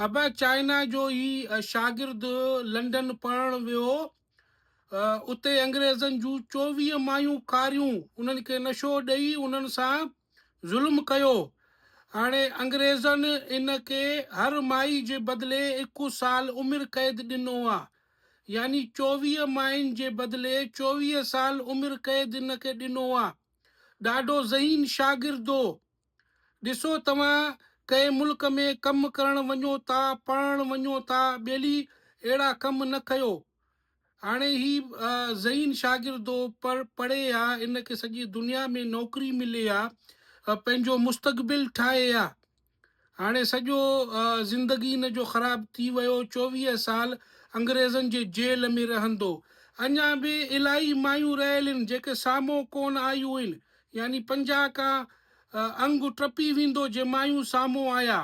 अब चाइना जो ही शागिर्द लंडन पढ़णु वियो। उते अंग्रेज़नि जूं 24 मायूं कारियूं उन्हनि खे नशो ॾेई उन्हनि सां ज़ुल्म कयो। हाणे अंग्रेज़नि इन खे हर माई जे बदिले 21 साल उमिरि क़ैद ॾिनो आहे। यानी 24 मायुनि जे बदिले 24 साल उमिरि क़ैद इन खे ॾिनो आहे। ॾाढो ज़हीन शागिर्दो। ॾिसो तव्हां कंहिं मुल्क में कमु करणु वञो था, पढ़णु वञो था, ॿेली अहिड़ा कम न कयो। हाणे ही ज़हीन शागिर्दो पढ़े आहे, इन खे सॼी दुनिया में नौकिरी मिले आहे, पंहिंजो मुस्तक़बिल ठाहे आहे। हाणे सॼो ज़िंदगी इन जो ख़राब थी वियो। 24 साल अंग्रेज़नि जे जेल में रहंदो। अञा बि इलाही मायूं रहियल आहिनि जेके साम्हूं कोन आयूं आहिनि। यानी 50 खां अंग टपी वेंदो जे मायूं साम्हूं आया।